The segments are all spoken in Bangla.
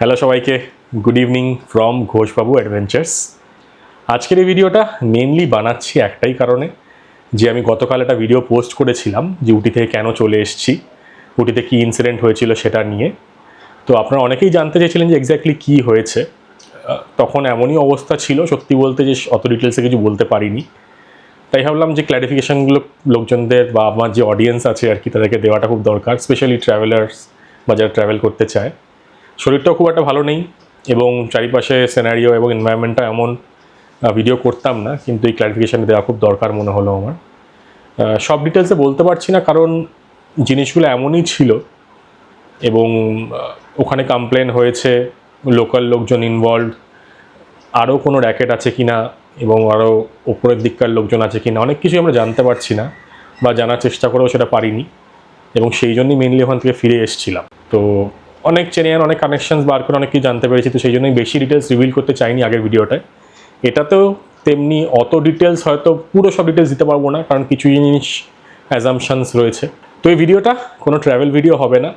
হ্যালো সবাইকে, গুড ইভিনিং ফ্রম ঘোষবাবু অ্যাডভেঞ্চার্স। আজকের এই ভিডিওটা মেনলি বানাচ্ছি একটাই কারণে, যে আমি গতকাল একটা ভিডিও পোস্ট করেছিলাম যে উটি থেকে কেন চলে এসেছি, উটিতে কী ইনসিডেন্ট হয়েছিল সেটা নিয়ে। তো আপনারা অনেকেই জানতে চেয়েছিলেন যে এক্স্যাক্টলি কী হয়েছে। তখন এমনই অবস্থা ছিল সত্যি বলতে যে অত ডিটেলসে কিছু বলতে পারিনি। তাই ভাবলাম যে ক্ল্যারিফিকেশানগুলো লোকজনদের বা আমার যে অডিয়েন্স আছে আর কি তাদেরকে দেওয়াটা খুব দরকার, স্পেশালি ট্রাভেলার্স বা যারা ট্রাভেল করতে চায়। শরীরটাও খুব একটা ভালো নেই এবং চারিপাশে সিনারিও এবং এনভায়রনমেন্টটা এমন, ভিডিও করতাম না, কিন্তু এই ক্লারিফিকেশান দেওয়া খুব দরকার মনে হলো আমার। সব ডিটেলসে বলতে পারছি না কারণ জিনিসগুলো এমনই ছিল এবং ওখানে কমপ্লেন হয়েছে, লোকাল লোকজন ইনভলভ, আরও কোনো র্যাকেট আছে কি না এবং আরও ওপরের দিককার লোকজন আছে কি না, অনেক কিছুই আমরা জানতে পারছি না বা জানার চেষ্টা করেও সেটা পারিনি এবং সেই জন্যই মেনলি ওখান থেকে ফিরে এসেছিলাম। তো অনেক চেনেন, অনেক কানেকশানস বার করে অনেক কিছু জানতে পেরেছি, তো সেই জন্যই বেশি ডিটেলস রিভিল করতে চাইনি আগের ভিডিওটায়। এটাতেও তেমনি অত ডিটেলস হয়তো পুরো সব ডিটেলস দিতে পারবো না কারণ কিছু জিনিস অ্যাজামশানস রয়েছে। তো এই ভিডিওটা কোনো ট্রাভেল ভিডিও হবে না।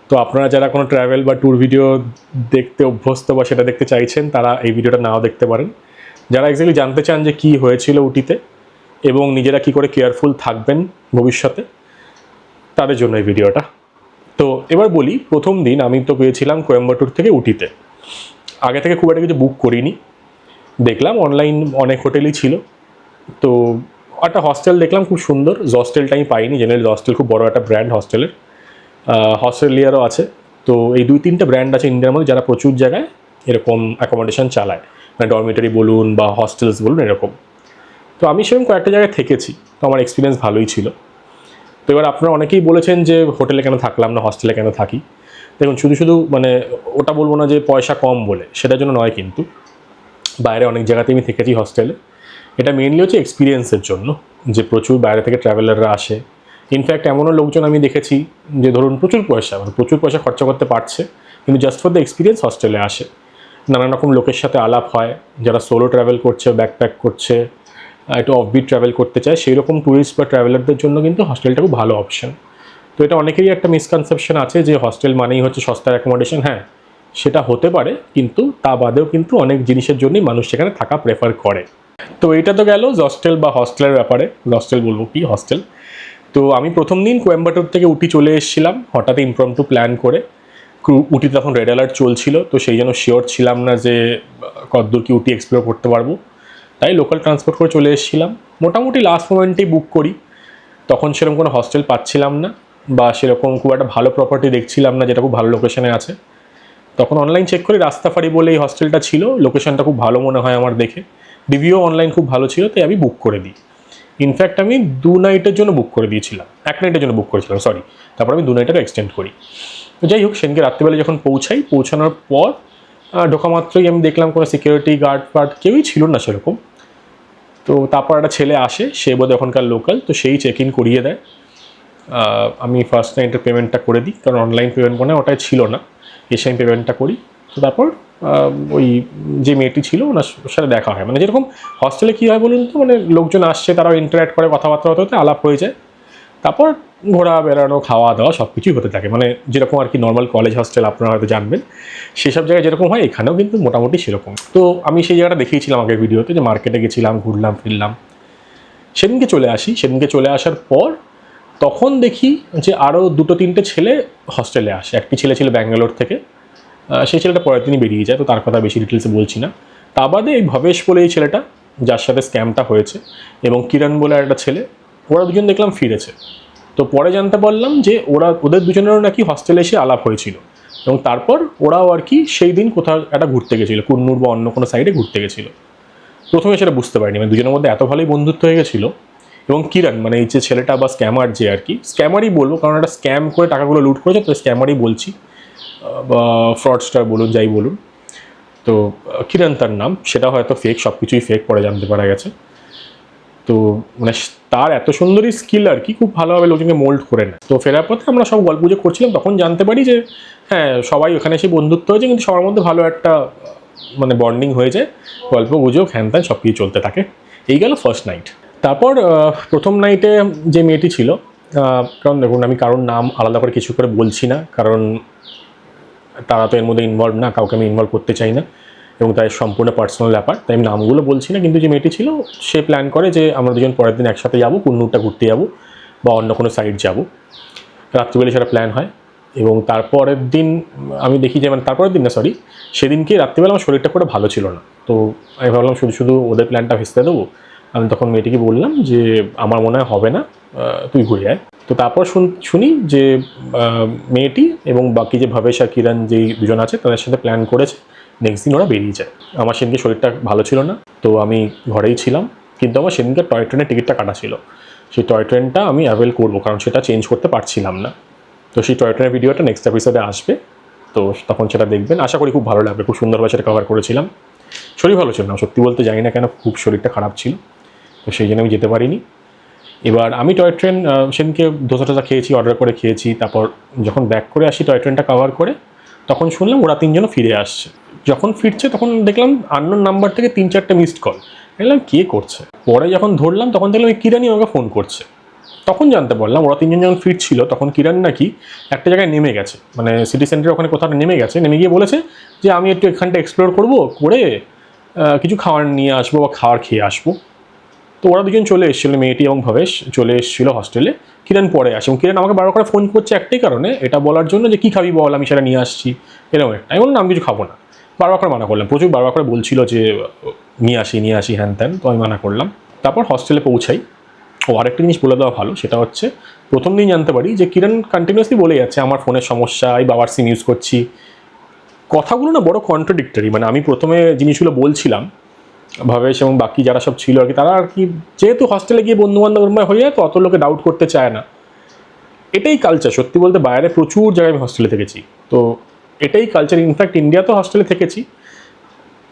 তো আপনারা যারা কোনো ট্রাভেল বা ট্যুর ভিডিও দেখতে অভ্যস্ত বা সেটা দেখতে চাইছেন তারা এই ভিডিওটা নাও দেখতে পারেন। যারা এক্স্যাক্টলি জানতে চান যে কী হয়েছিল উটিতে এবং নিজেরা কী করে কেয়ারফুল থাকবেন ভবিষ্যতে, তাদের জন্য এই ভিডিওটা। তো এবার বলি, প্রথম দিন আমি তো গিয়েছিলাম কোয়েম্বাটুর থেকে উটিতে। আগে থেকে খুব একটা কিছু বুক করিনি, দেখলাম অনলাইন অনেক হোটেলই ছিল। তো একটা হস্টেল দেখলাম খুব সুন্দর, হস্টেলটা আমি পাইনি, জেনারেল হস্টেল খুব বড় একটা ব্র্যান্ড হস্টেলের, হস্টেলিয়ারও আছে। তো এই 2-3টে ব্র্যান্ড আছে ইন্ডিয়ার মধ্যে যারা প্রচুর জায়গায় এরকম অ্যাকোমোডেশন চালায়, মানে ডরমিটারি বলুন বা হস্টেলস বলুন এরকম। তো আমি সেরকম কয়েকটা জায়গায় থেকেছি, তো আমার এক্সপিরিয়েন্স ভালোই ছিল। তো এবার আপনারা অনেকেই বলেছেন যে হোটেলে কেন থাকলাম না, হস্টেলে কেন থাকি। দেখুন, শুধু মানে ওটা বলবো না যে পয়সা কম বলে, সেটার জন্য নয়, কিন্তু বাইরে অনেক জায়গাতেই আমি থেকেছি হস্টেলে। এটা মেনলি হচ্ছে এক্সপিরিয়েন্সের জন্য, যে প্রচুর বাইরে থেকে ট্রাভেলাররা আসে। ইনফ্যাক্ট এমনও লোকজন আমি দেখেছি যে ধরুন প্রচুর পয়সা খরচা করতে পারছে, কিন্তু জাস্ট ফর দ্য এক্সপিরিয়েন্স হস্টেলে আসে। নানান রকম লোকের সাথে আলাপ হয়, যারা সোলো ট্রাভেল করছে, ব্যাকপ্যাক করছে, একটু অফবিট ট্রাভেল করতে চায়, সেই রকম ট্যুরিস্ট বা ট্রাভেলারদের জন্য কিন্তু হস্টেলটা খুব ভালো অপশন। তো এটা অনেকেরই একটা মিসকনসেপশন আছে যে হস্টেল মানেই হচ্ছে সস্তার অ্যাকোমোডেশন। হ্যাঁ, সেটা হতে পারে, কিন্তু তা বাদেও কিন্তু অনেক জিনিসের জন্যই মানুষ সেখানে থাকা প্রেফার করে। তো এটা তো গেল হস্টেল বা হস্টেলের ব্যাপারে, হস্টেল বলবো কি হস্টেল। তো আমি প্রথম দিন কোয়েম্বাটুর থেকে উটি চলে এসেছিলাম হঠাৎ ইমপ্রম্পটু প্ল্যান করে। উটিতে তখন রেড অ্যালার্ট চলছিল, তো সেই জন্য শিওর ছিলাম না যে কতদূর কি উটি এক্সপ্লোর করতে পারবো, তাই লোকাল ট্রান্সপোর্ট করে চলে এসেছিলাম। মোটামুটি লাস্ট মোমেন্টেই বুক করি, তখন সেরকম কোনো হস্টেল পাচ্ছিলাম না বা সেরকম খুব একটা ভালো প্রপার্টি দেখছিলাম না যেটা খুব ভালো লোকেশনে আছে। তখন অনলাইন চেক করি, রাস্তাফারি বলে এই হস্টেলটা ছিল, লোকেশনটা খুব ভালো মনে হয় আমার দেখে, রিভিউ অনলাইন খুব ভালো ছিল, তাই আমি বুক করে দিই। ইনফ্যাক্ট আমি 2 নাইটের জন্য বুক করে দিয়েছিলাম, 1 নাইটের জন্য বুক করেছিলাম, সরি। তারপর আমি 2 নাইটেরও এক্সটেন্ড করি। তো যাই হোক, সেদিনকে রাত্রিবেলা যখন পৌঁছানোর পর ঢোকা মাত্রই আমি দেখলাম কোনো সিকিউরিটি গার্ড ফার্ড কেউই ছিল না সেরকম। তো তারপর একটা ছেলে আসে, সে বোধহয় ওখানকার লোকাল, তো সেই চেক ইন করিয়ে দেয়। আমি ফার্স্ট নাইটের পেমেন্টটা করে দিই, কারণ অনলাইন পেমেন্ট মনে হয় ওটাই ছিল না, এসে আমি পেমেন্টটা করি। তো তারপর ওই যে মেয়েটি ছিল ওনার সাথে দেখা হয়, মানে যেরকম হস্টেলে কী হয় বলুন তো, মানে লোকজন আসছে, তারাও ইন্টারাক্ট করে, কথাবার্তা হতে হতে আলাপ হয়ে যায়, তারপর ঘোরা বেড়ানো খাওয়া দাওয়া সব কিছুই হতে থাকে, মানে যেরকম আর কি নর্মাল কলেজ হস্টেল আপনারা হয়তো জানবেন, সেসব জায়গায় যেরকম হয় এখানেও কিন্তু মোটামুটি সেরকম। তো আমি সেই জায়গাটা দেখিয়েছিলাম আগের ভিডিওতে, যে মার্কেটে গেছিলাম, ঘুরলাম ফিরলাম। সেদিনকে চলে আসার পর তখন দেখি যে আরও 2-3টে ছেলে হস্টেলে আসে। একটি ছেলে ছিল ব্যাঙ্গালোর থেকে, সেই ছেলেটা পরের দিনই বেরিয়ে যায়, তো তার কথা বেশি ডিটেলসে বলছি না। তা বাদে এই ভবেশ বলে এই ছেলেটা, যার সাথে স্ক্যামটা হয়েছে, এবং কিরণ বলে একটা ছেলে, ওরা দুজন দেখলাম ফিরেছে। তো পরে জানতে পারলাম যে ওদের দুজনেরও নাকি হস্টেলে এসে আলাপ হয়েছিল, এবং তারপর ওরাও আর কি সেই দিন কোথাও একটা ঘুরতে গেছিলো, কুন্নুর বা অন্য কোনো সাইডে ঘুরতে গেছিলো। প্রথমে সেটা বুঝতে পারিনি, মানে দুজনের মধ্যে এত ভালোই বন্ধুত্ব হয়ে গেছিলো। এবং কিরণ মানে এই যে ছেলেটা বা স্ক্যামার, যে আর কি স্ক্যামারই বলবো, কারণ একটা স্ক্যাম করে টাকাগুলো লুট করেছে, তো স্ক্যামারই বলছি, বা ফ্রডস্টার বলুন, যাই বলুন। তো কিরণ তার নাম, সেটা হয়তো ফেক, সব কিছুই ফেক, পরে জানতে পারা গেছে। তো মানে তার এত সুন্দরই স্কিল আর কি, খুব ভালোভাবে লোকজনকে মোল্ড করে নেয়। তো ফেরার পথে আমরা সব গল্প গুজব করছিলাম, তখন জানতে পারি যে হ্যাঁ, সবাই ওখানে এসে বন্ধুত্ব হয়েছে, কিন্তু সবার মধ্যে ভালো একটা মানে বন্ডিং হয়ে যায়, গল্প গুজব হ্যান ত্যান সব কিছু চলতে থাকে। এই গেল ফার্স্ট নাইট। তারপর প্রথম নাইটে যে মেয়েটি ছিল, কারণ দেখুন আমি কারোর নাম আলাদা করে কিছু করে বলছি না, কারণ তারা তো এর মধ্যে ইনভলভ না, কাউকে আমি ইনভলভ করতে চাই না, এবং তাই সম্পূর্ণ পার্সোনাল ব্যাপার, তাই আমি নামগুলো বলছি না। কিন্তু যে মেয়েটি ছিল সে প্ল্যান করে যে আমরা দুজন পরের দিন একসাথে যাবো, কুন্নুরটা ঘুরতে যাবো বা অন্য কোনো সাইড যাবো। রাত্রিবেলা সেটা প্ল্যান হয়, এবং তারপরের দিন আমি দেখি যে, মানে তারপরের দিন না, সরি, সেদিনকে রাত্রিবেলা আমার শরীরটা করে ভালো ছিল না। তো আমি ভাবলাম শুধু শুধু ওদের প্ল্যানটা ভেস্তে দেবো। আমি তখন মেয়েটিকে বললাম যে আমার মনে হয় হবে না, তুই ঘুরে আয়। তো তারপর শুনি যে মেয়েটি এবং বাকি যে ভবেশ আর কিরণ যেই দুজন আছে তাদের সাথে প্ল্যান করেছে, নেক্সট দিন ওরা বেরিয়ে যায়। আমার সেদিনকে শরীরটা ভালো ছিল না, তো আমি ঘরেই ছিলাম। কিন্তু আমার সেদিনকে টয় ট্রেনের টিকিটটা কাটা ছিল, সেই টয় ট্রেনটা আমি অ্যাভেল করবো, কারণ সেটা চেঞ্জ করতে পারছিলাম না। তো সেই টয় ট্রেনের ভিডিওটা নেক্সট এপিসোডে আসবে, তো তখন সেটা দেখবেন, আশা করি খুব ভালো লাগবে। খুব সুন্দরভাবে সেটা কভার করেছিলাম। শরীর ভালো ছিল না, সত্যি বলতে জানি না কেন, খুব শরীরটা খারাপ ছিল, তো সেই জন্য আমি যেতে পারিনি। এবার আমি টয় ট্রেন সেদিনকে ধোসা টোসা খেয়েছি, অর্ডার করে খেয়েছি। তারপর যখন ব্যাক করে আসি টয় ট্রেনটা কভার করে, তখন শুনলাম ওরা তিনজনও ফিরে আসছে। যখন ফিরছে তখন দেখলাম আননোন নাম্বার থেকে 3-4টে মিসড কল। দেখলাম কে করছে, পরে যখন ধরলাম তখন দেখলাম এই কিরানি আমাকে ফোন করছে। তখন জানতে পারলাম ওরা তিনজন যখন ফিরছিল তখন কিরণ নাকি একটা জায়গায় নেমে গেছে, মানে সিটি সেন্টারের ওখানে কোথাও নেমে গেছে, নেমে গিয়ে বলেছে যে আমি একটু এখানটা এক্সপ্লোর করবো, করে কিছু খাবার নিয়ে আসবো বা খাবার খেয়ে আসবো। তো ওরা দুজন চলে এসেছিলো, মেয়েটি এবং ভবেশ চলে এসেছিলো হস্টেলে। কিরণ পরে আসে, এবং কিরণ আমাকে বারবার করে ফোন করছে একটাই কারণে, এটা বলার জন্য যে কী খাবি বল, আমি সেটা নিয়ে আসছি, এরকম একটা। আমি বললাম আমি কিছু খাবো না, বারবার করে মানা করলাম, প্রচুর বারবার করে বলছিল যে নিয়ে আসি হ্যান ত্যান, তো আমি মানা করলাম। তারপর হস্টেলে পৌঁছাই। ও আরেকটা জিনিস বলে দেওয়া ভালো, সেটা হচ্ছে প্রথম দিন জানতে পারি যে কিরণ কন্টিনিউয়াসলি বলে যাচ্ছে আমার ফোনের সমস্যা, এই বাবার সিম ইউজ করছি। কথাগুলো না বড় কন্ট্রাডিক্টরি, মানে আমি প্রথমে জিনিসগুলো বলছিলাম, ভবেশ এবং বাকি যারা সব ছিল আর কি, তারা আর কি যেহেতু হস্টেলে গিয়ে বন্ধুবান্ধব হয়ে যায় তো অত লোকে ডাউট করতে চায় না। এটাই কালচার, সত্যি বলতে বাইরে প্রচুর জায়গায় আমি হস্টেলে থেকেছি, তো এটাই কালচার। ইনফ্যাক্ট ইন্ডিয়াতেও হস্টেলে থেকেছি।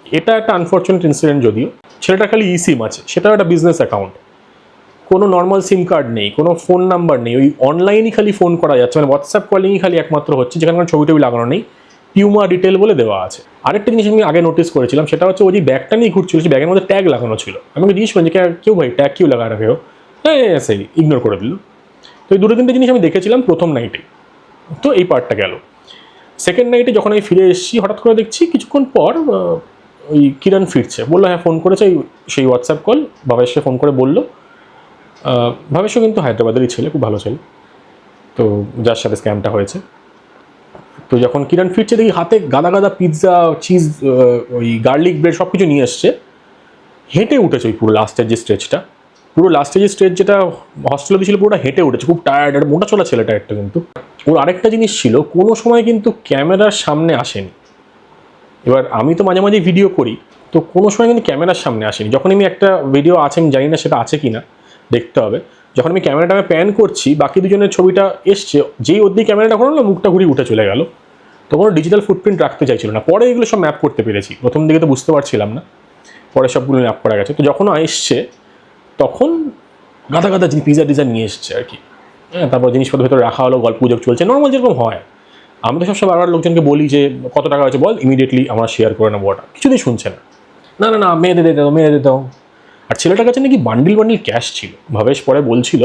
এটা একটা আনফর্চুনেট ইনসিডেন্ট, যদিও ছেলেটা খালি ই সিম আছে, সেটাও একটা বিজনেস অ্যাকাউন্ট, কোনো নর্মাল সিম কার্ড নেই, কোনো ফোন নাম্বার নেই, ওই অনলাইনই খালি ফোন করা যাচ্ছে, মানে হোয়াটসঅ্যাপ কলিংই খালি একমাত্র হচ্ছে, যেখানে কোনো ছবি টবি লাগানো নেই, পিউমা ডিটেল বলে দেওয়া আছে। আরেকটা জিনিস আমি আগে নোটিস করেছিলাম, সেটা হচ্ছে ওই যে ব্যাগটা নিয়ে ঘুরছিল, সেই ব্যাগের মধ্যে ট্যাগ লাগানো ছিল। আমাকে জিজ্ঞেস করেন যে কেউ ভাই ট্যাগ কেউ লাগা রাখে, হ্যাঁ সেই ইগনোর করে দিল। তো এই দুটো তিনটে জিনিস আমি দেখেছিলাম প্রথম নাইটে, তো এই পার্টটা গেল। সেকেন্ড নাইটে যখন আমি ফিরে এসেছি, হঠাৎ করে দেখছি কিছুক্ষণ পর ওই কিরণ ফিরছে, বললো হ্যাঁ ফোন করেছে, সেই হোয়াটসঅ্যাপ কল ভবেশকে ফোন করে বললো। ভবেশও কিন্তু হায়দ্রাবাদেরই ছেলে, খুব ভালো ছেলে, তো যার সাথে স্ক্যামটা হয়েছে। তো যখন কিরণ ফিরছে দেখি হাতে গাদা গাদা পিৎজা, চিজ, ওই গার্লিক ব্রেড সব কিছু নিয়ে এসছে। হেঁটে উঠেছে ওই পুরো লাস্টের যে স্টেজটা, পুরো লাস্টের যে স্টেজ যেটা হস্টেলে ছিল পুরোটা হেঁটে উঠেছে, খুব টায়ার্ড, একটা মোটা চলা ছেলেটা একটা। কিন্তু ওর আরেকটা জিনিস ছিল, কোনো সময় কিন্তু ক্যামেরার সামনে আসেনি। এবার আমি তো মাঝে মাঝে ভিডিও করি, তো কোনো সময় কিন্তু ক্যামেরার সামনে আসেনি। যখন আমি একটা ভিডিও আছে, আমি জানি না সেটা আছে কি না, দেখতে হবে। যখন আমি ক্যামেরাটা প্যান করছি, বাকি দুজনের ছবিটা এসছে, যেই অবধি ক্যামেরাটা ঘোরালো মুখটা ঘুরিয়ে উঠে চলে গেল। তো কোনো ডিজিটাল ফুটপ্রিন্ট রাখতে চাইছিল না। পরে এগুলো সব ম্যাপ করতে পেরেছি, প্রথম দিকে তো বুঝতে পারছিলাম না, পরে সবগুলো ম্যাপ করা গেছে। তো যখন এসছে তখন গাদা গাদা পিজা টিজা নিয়ে এসছে আর কি। হ্যাঁ, তারপর জিনিসপত্র ভেতরে রাখা হলো, গল্প গুজব চলছে, নর্মাল যেরকম হয়। আমি তো সবসময় বারবার লোকজনকে বলি যে কত টাকা হয়েছে বল, ইমিডিয়েটলি আমরা শেয়ার করে নেবো, ওটা কিছুতেই শুনছে না। না না না, মেয়েদের দিতে দাও, মেয়েদের দাও। আর ছেলেটার কাছে নাকি বান্ডিল বান্ডিল ক্যাশ ছিল, ভবেশ পরে বলছিল।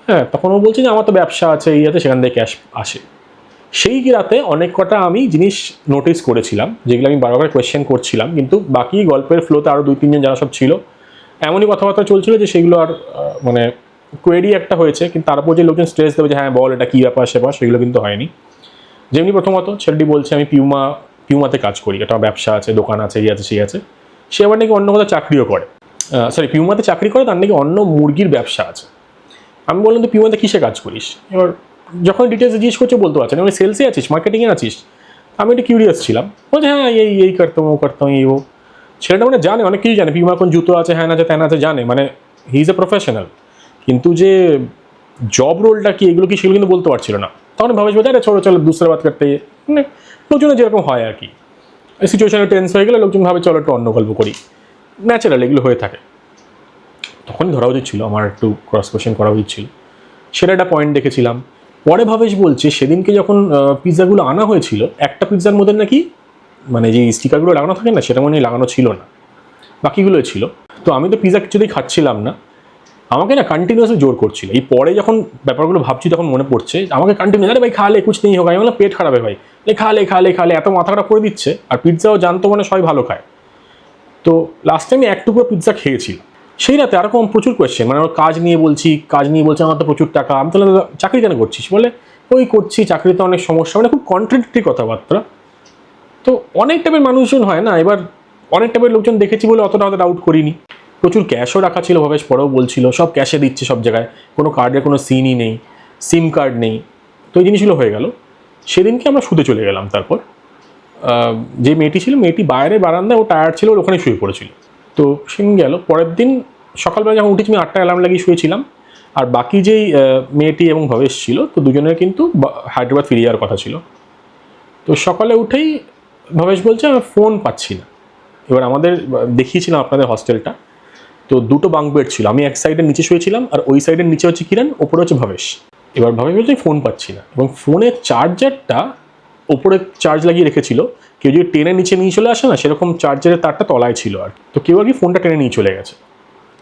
হ্যাঁ, তখন ও বলছে যে আমার তো ব্যবসা আছে, এই আছে, সেখান থেকে ক্যাশ আসে। সেই রাতে অনেক কটা আমি জিনিস নোটিস করেছিলাম, যেগুলো আমি বারবার কোয়েশ্চেন করছিলাম, কিন্তু বাকি গল্পের ফ্লোতে আরও 2-3 জন যারা সব ছিল, এমনই কথাবার্তা চলছিল যে সেগুলো আর মানে কোয়েরি একটা হয়েছে, কিন্তু তারপর যে লোকজন স্ট্রেস দেবে যে হ্যাঁ বল এটা কী ব্যাপার সেবার, সেগুলো কিন্তু হয়নি। যেমনি প্রথমত ছেলেটি বলছে আমি পিউমাতে কাজ করি, এটা ব্যবসা আছে, দোকান আছে, এই আছে সেই আছে। সে আবার নাকি অন্য কোথাও চাকরিও করে, সরি পিউমাতে চাকরি করে, তার নাকি অন্য মুরগির ব্যবসা আছে। আমি বললাম তুই পিউমাতে কিসে কাজ করিস? এবার যখন ডিটেলসে জিজ্ঞেস করছে বলতে পারছে না, মানে সেলসে আছিস, মার্কেটিংয়ে আছিস? আমি একটু কিউরিয়াস ছিলাম, বলছে হ্যাঁ এই করতাম ও করতাম এই ও। ছেলেটা মানে জানে, অনেক কিছু জানে, পিউমা কোন জুতো আছে, হ্যান আছে, ত্যান আছে, জানে, মানে হি ইজ এ প্রফেশনাল। কিন্তু যে জব রোলটা কি, এগুলো কি, সেগুলো কিন্তু বলতে পারছিল না। তখন ভাবিস বোঝা রে ছোটো চলো দুসরা বাদ করতে, মানে লোকজনের যেরকম হয় আর কি, সিচুয়েশনে টেন্স হয়ে গেলে লোকজন ভাবে চলো একটু অন্য গল্প করি, ন্যাচারাল এগুলো হয়ে থাকে। তখন ধরা উচিত ছিল, আমার একটু ক্রস কোয়েশ্চেন করা উচিত ছিল, সেটা একটা পয়েন্ট দেখেছিলাম। পরে ভাবেশ বলছে সেদিনকে যখন পিৎজাগুলো আনা হয়েছিল, একটা পিৎজার মধ্যে নাকি মানে যে স্টিকারগুলো লাগানো থাকে না, সেটা মনে লাগানো ছিল না, বাকিগুলোই ছিল। তো আমি তো পিৎজা কিছুতেই খাচ্ছিলাম না, আমাকে না কন্টিনিউয়াসলি জোর করছিল। এই পরে যখন ব্যাপারগুলো ভাবছি তখন মনে পড়ছে আমাকে কন্টিনিউ, আরে ভাই খা লে কুছ নেই হোগা। আমি বললাম পেট খারাপ হয় ভাই, খা লে এত মাথা খারাপ করে দিচ্ছে। আর পিৎজাও জানতো মানে সবাই ভালো খায়। তো লাস্ট টাইমে এক টুকরো পিৎজা খেয়েছিল। সেই রাতে আরকম প্রচুর কোয়েশ্চেন, মানে ওর কাজ নিয়ে বলছি আমার তো প্রচুর টাকা। আমি তাহলে চাকরি কেন করছিস? বলে ওই করছি, চাকরিতে অনেক সমস্যা, মানে খুব কন্ট্রাডিক্টরি কথাবার্তা। তো অনেক টাইপের মানুষজন হয় না, এবার অনেক টাইপের লোকজন দেখেছি বলে অতটা ডাউট করিনি। প্রচুর ক্যাশও রাখা ছিল, ভবেশ পরেও বলছিল সব ক্যাশে দিচ্ছে সব জায়গায়, কোনো কার্ডের কোনো সিনই নেই, সিম কার্ড নেই। তো এই জিনিসগুলো হয়ে গেল। সেদিনকে আমরা শুতে চলে গেলাম। তারপর যে মেয়েটি ছিল, মেয়েটি বাইরে বারান্দায়, ও টায়ার্ড ছিল, ওর ওখানে শুয়ে পড়েছিল। তো সেদিন গেল। পরের দিন সকালবেলা যখন উঠেছি আমি 8টায় অ্যালার্ম লাগিয়ে শুয়েছিলাম। আর বাকি যেই মেয়েটি এবং ভবেশ ছিল, তো দুজনের কিন্তু হায়দ্রাবাদ ফিরে যাওয়ার কথা ছিল। তো সকালে উঠেই ভবেশ বলছে আমি ফোন পাচ্ছি না। এবার আমাদের দেখিয়েছিলাম আপনাদের হস্টেলটা, তো দুটো বাঙ্ক বেড ছিল। আমি এক সাইডের নিচে শুয়েছিলাম, আর ওই সাইডের নিচে হচ্ছে কিরণ, ওপরে হচ্ছে ভবেশ। এবার ভবেশ বলছে ফোন পাচ্ছি না, এবং ফোনের চার্জারটা ওপরে চার্জ লাগিয়ে রেখেছিল। কেউ যদি টেনে নিচে নিয়ে চলে আসে না, সেরকম চার্জারের তারটা তলায় ছিল। আর তো কেউ আর কি ফোনটা টেনে নিয়ে চলে গেছে।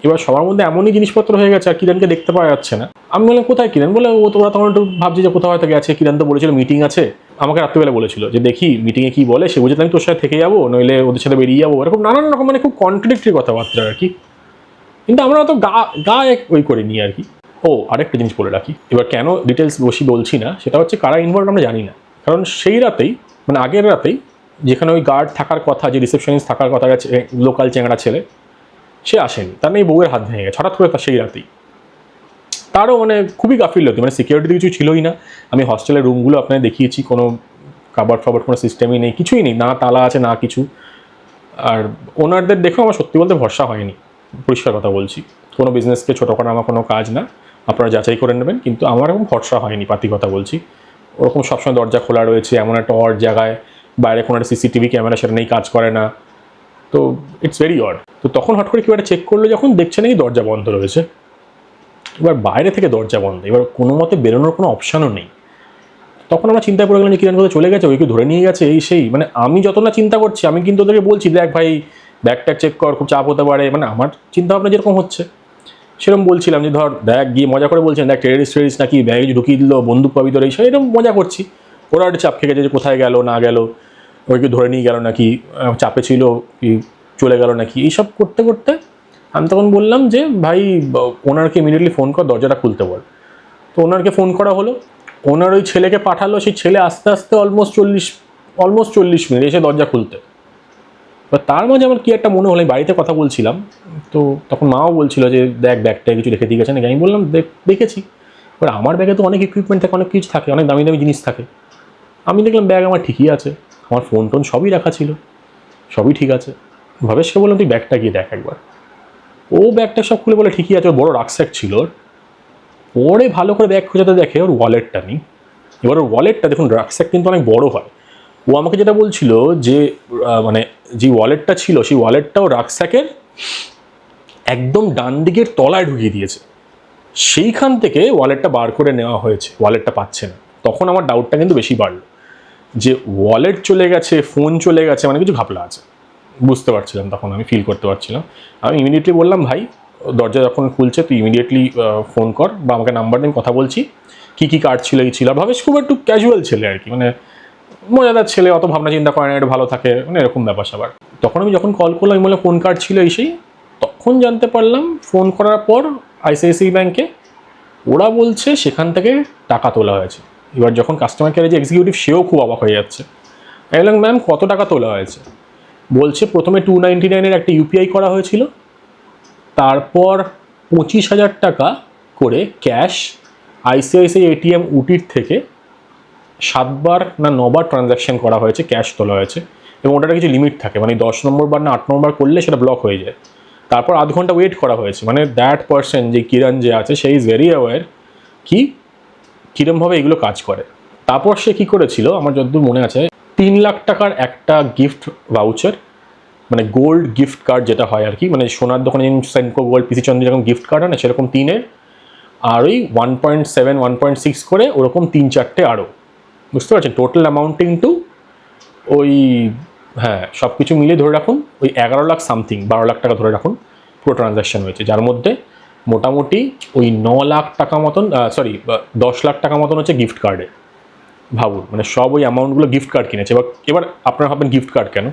এবার সবার মধ্যে এমনই জিনিসপত্র হয়ে গেছে, আর কিরণকে দেখতে পাওয়া যাচ্ছে না। আমি বললাম কোথায় কিরণ? বলে ও তোরা তখন একটু ভাবছি যে কোথাও হয়তো গেছে। কিরণ তো বলেছিল মিটিং আছে, আমাকে রাত্রিবেলা বলেছিল যে দেখি মিটিংয়ে কি বলে, সে বুঝে আমি তোর সাথে থেকে যাবো, নইলে ওদের সাথে বেরিয়ে যাবো। এরকম নানান রকম মানে খুব কন্ট্রাডিক্টরি কথাবার্তা আর কি। কিন্তু আমরা অত গা এক ওই করিনি আর কি। ও আরেকটা জিনিস বলে রাখি, এবার কেন ডিটেলস বলছি না, সেটা হচ্ছে কারা ইনভলভ আমরা জানি না। কারণ সেই রাতেই, মানে আগের রাতেই, যেখানে ওই গার্ড থাকার কথা, যে রিসেপশনিস্ট থাকার কথা, লোকাল চেংড়া ছেলে, সে আসেনি। তার নেই বউয়ের হাত ভেঙে গেছে হঠাৎ করে, তার সেই রাতেই। তারও মানে খুবই গাফিলতি, মানে সিকিউরিটি কিছু ছিলই না। আমি হস্টেলের রুমগুলো আপনাদের দেখিয়েছি, কোনো কাবার্ড ফাবার্ড কোনো সিস্টেমই নেই, কিছুই নেই, না তালা আছে না কিছু। আর ওনারদের দেখেও আমার সত্যি বলতে ভরসা হয়নি, পরিষ্কার কথা বলছি। কোনো বিজনেসকে ছোটো করা আমার কোনো কাজ না, আপনারা যাচাই করে নেবেন। কিন্তু আমার এরকম ভরসা হয়নি, পাতি কথা বলছি। ওরকম সবসময় দরজা খোলা রয়েছে, এমন একটা অড জায়গায়, বাইরে কোনো একটা সিসিটিভি ক্যামেরা সেটা নেই, কাজ করে না। তো ইটস ভেরি অড। তো তখন হট করে কেউ একটা চেক করলো, যখন দেখছে নাকি দরজা বন্ধ রয়েছে। এবার বাইরে থেকে দরজা বন্ধ, এবার কোনো মতে বেরোনোর কোনো অপশানও নেই। তখন আমরা চিন্তা করে গেলাম যে কিরণ কোথাও চলে গেছে, ওই কেউ ধরে নিয়ে গেছে, এই সেই। মানে আমি যত না চিন্তা করছি, আমি কিন্তু ওদেরকে বলছি দেখ ভাই ব্যাগ ট্যাগ চেক কর, খুব চাপ হতে পারে। মানে আমার চিন্তা ভাবনা যেরকম হচ্ছে সেরকম বলছিলাম যে ধর দেখ, গিয়ে মজা করে বলছেন দেখ টেরিস্ট নাকি ব্যাগে ঢুকিয়ে দিল, বন্দুক পাবি তোর, এই সব এরকম মজা করছি। ওরা একটা চাপ খেয়ে গেছে যে কোথায় গেল না গেল, ওই কেউ ধরে নিয়ে গেল নাকি, চাপে ছিল কি চলে গেল নাকি, এইসব করতে করতে আমি তখন বললাম যে ভাই ওনারকে ইমিডিয়েটলি ফোন কর, দরজাটা খুলতে বল। তো ওনারকে ফোন করা হলো, ওনার ওই ছেলেকে পাঠালো, সেই ছেলে আস্তে আস্তে অলমোস্ট 40 মিনিট এসে দরজা খুলতে। এবার তার মাঝে আমার কি একটা মনে হলো, বাড়িতে কথা বলছিলাম, তো তখন মাও বলছিল যে দেখ ব্যাগটা কিছু রেখে দিয়ে গেছে নাকি। আমি বললাম দেখেছি। এবার আমার ব্যাগে তো অনেক ইকুইপমেন্ট থাকে, অনেক কিছু থাকে, অনেক দামি দামি জিনিস থাকে। আমি দেখলাম ব্যাগ আমার ঠিকই আছে, আমার ফোন টোন সবই রাখা ছিল, সবই ঠিক আছে। ভবেশকে বললাম তুই ব্যাগটা গিয়ে দেখ একবার। ও ব্যাগটা সব খুলে বলে ঠিকই আছে, ওর বড় রাক্সাক ছিল ওর। পরে ভালো করে ব্যাগ খোঁজাতে দেখে ওর ওয়ালেটটা নেই। এবার ওর ওয়ালেটটা দেখুন, রাক্সাক কিন্তু অনেক বড় হয়। ও আমাকে যেটা বলছিল যে মানে যে ওয়ালেটটা ছিল, সেই ওয়ালেটটাও রাক্সাকের একদম ডান দিকের তলায় ঢুকিয়ে দিয়েছে। সেইখান থেকে ওয়ালেটটা বার করে নেওয়া হয়েছে, ওয়ালেটটা পাচ্ছে না। তখন আমার ডাউটটা কিন্তু বেশি বাড়লো যে ওয়ালেট চলে গেছে, ফোন চলে গেছে, মানে কিছু ঘাপলা আছে। বুঝতে পারছিলাম, তখন আমি ফিল করতে পারছিলাম। আমি ইমিডিয়েটলি বললাম ভাই দরজা যখন খুলছে তুই ইমিডিয়েটলি ফোন কর, বা আমাকে নাম্বার দিন, কথা বলছি। কী কার্ড ছিল এই ছিল। আর ভাবেশ খুব একটু ক্যাজুয়াল ছেলে আর কি, মানে মজাদার ছেলে, অত ভাবনা চিন্তা করে না, একটু ভালো থাকে, মানে এরকম ব্যাপার স্যাপার। তখন আমি যখন কল করলাম, আমি বললাম কোন কার্ড ছিল এই সেই, তখন জানতে পারলাম ফোন করার পর আইসিআইসিআই ব্যাংকে ওরা বলছে সেখান থেকে টাকা তোলা হয়েছে। এবার যখন কাস্টমার কেয়ারে যে এক্সিকিউটিভ, সেও খুব অবাক হয়ে যাচ্ছে। আমি বললাম ম্যাম কত টাকা তোলা হয়েছে? বলছে প্রথমে 299 একটা ইউপিআই করা হয়েছিল, তারপর 25,000 টাকা করে ক্যাশ আইসিআইসিআই এটিএম উটির থেকে 7বার না 9বার ট্রানজ্যাকশন করা হয়েছে, ক্যাশ তোলা হয়েছে। এবং ওটার কিছু লিমিট থাকে, মানে 10 নম্বর বার না 8 নম্বর করলে সেটা ব্লক হয়ে যায়। তারপর আধ ঘন্টা ওয়েট করা হয়েছে। মানে দ্যাট পারসন, যে কিরণ যে আছে, সে ইজ ভেরি অ্যাওয়্যার কি কীরমভাবে এগুলো কাজ করে। তারপর সে কী করেছিল আমার যতদূর মনে আছে, 3 লাখ টাকার একটা গিফট ভাউচার, মানে গোল্ড গিফট কার্ড যেটা হয় আর কি, মানে সোনার দোকানে সেনকো গোল্ড, পিসি চন্দ্র যেরকম গিফট কার্ড হয় না, সেরকম 3-এর, আর ওই 1.7 1.6 করে ওরকম 3-4টে আরও। বুঝতে পারছেন টোটাল অ্যামাউন্টিং টু ওই, হ্যাঁ সব কিছু মিলিয়ে ধরে রাখুন ওই 11 লাখ সামথিং, 12 লাখ টাকা ধরে রাখুন পুরো ট্রানজ্যাকশন হয়েছে। যার মধ্যে মোটামুটি ওই 9 লাখ টাকা মতন, 10 লাখ টাকা মতন হচ্ছে গিফট কার্ডে। ভাবুন, মানে সব ওই অ্যামাউন্টগুলো গিফট কার্ড কিনেছে। এবার আপনারা ভাববেন গিফট কার্ড কেন?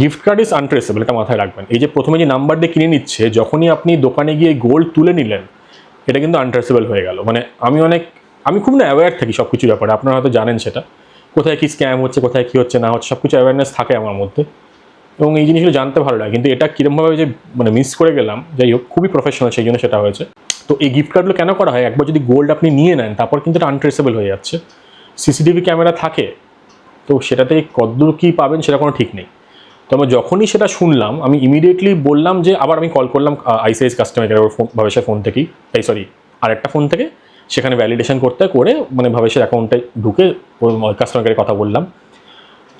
গিফট কার্ড ইজ আনট্রেসেবল, এটা মাথায় রাখবেন। এই যে প্রথমে যে নাম্বার দিয়ে কিনে নিচ্ছে, যখনই আপনি দোকানে গিয়ে গোল্ড তুলে নিলেন, এটা কিন্তু আনট্রেসেবল হয়ে গেল। মানে আমি খুব না অ্যাওয়্যার থাকি সব কিছুর ব্যাপারে, আপনারা হয়তো জানেন সেটা, কোথায় কী স্ক্যাম হচ্ছে, কোথায় কী হচ্ছে না হচ্ছে, সব কিছু অ্যাওয়ারনেস থাকে আমার মধ্যে, এবং এই জিনিসগুলো জানতে ভালো লাগে। কিন্তু এটা কীরকমভাবে যে মানে মিস করে গেলাম, যাই হোক, খুবই প্রফেশনাল, সেই জন্য সেটা হয়েছে। তো এই গিফট কার্ডগুলো কেন করা হয়? একবার যদি গোল্ড আপনি নিয়ে নেন, তারপর কিন্তু এটা আনট্রেসেবল হয়ে যাচ্ছে। সিসিটিভি ক্যামেরা থাকে, তো সেটাতে কতদূর কী পাবেন সেটা কোনো ঠিক নেই। তো আমি যখনই সেটা শুনলাম, আমি ইমিডিয়েটলি বললাম যে, আবার আমি কল করলাম আইসিআইসি কাস্টমার কেয়ার, ওর ভাবেশের ফোন থেকেই, আরেকটা ফোন থেকে, সেখানে ভ্যালিডেশন করে মানে ভাবেশের অ্যাকাউন্টে ঢুকে কাস্টমার কেয়ারে কথা বললাম।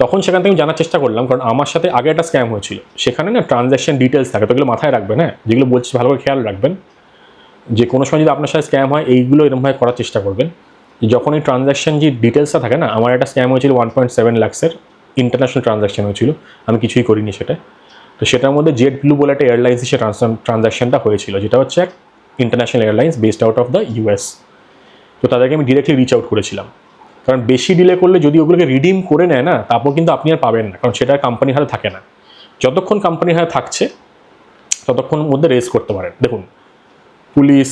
তখন সেখান থেকে আমি জানার চেষ্টা করলাম, কারণ আমার সাথে আগে একটা স্ক্যাম হয়েছিল, সেখানে না ট্রানজ্যাকশন ডিটেলস থাকে, তো এগুলো মাথায় রাখবেন। হ্যাঁ, যেগুলো বলছি ভালো করে খেয়াল রাখবেন, যে কোনো সময় যদি আপনার সাথে স্ক্যাম হয়, এইগুলো এরকমভাবে করার চেষ্টা করবেন। যখন এই ট্রানজ্যাকশন যে ডিটেলসটা থাকে না, আমার একটা স্ক্যাম হয়েছিল 1.7 লাখসের ইন্টারন্যাশনাল ট্রানজ্যাকশন হয়েছিল, আমি কিছুই করিনি সেটা। তো সেটার মধ্যে জেট ব্লু বলে একটা এয়ারলাইন্সে সে ট্রানজ্যাকশনটা হয়েছিল, যেটা হচ্ছে এক international airlines based out of the US. তো তাদেরকে আমি ডিরেক্টলি রিচ আউট করেছিলাম, কারণ বেশি ডিলে করলে যদি ওগুলোকে রিডিম করে নেয় না, তারপর কিন্তু আপনি আর পাবেন না, কারণ সেটা কোম্পানির হাতে থাকে না। যতক্ষণ কোম্পানির হাতে থাকছে, ততক্ষণ মধ্যে রেজ করতে পারেন। দেখুন, পুলিশ,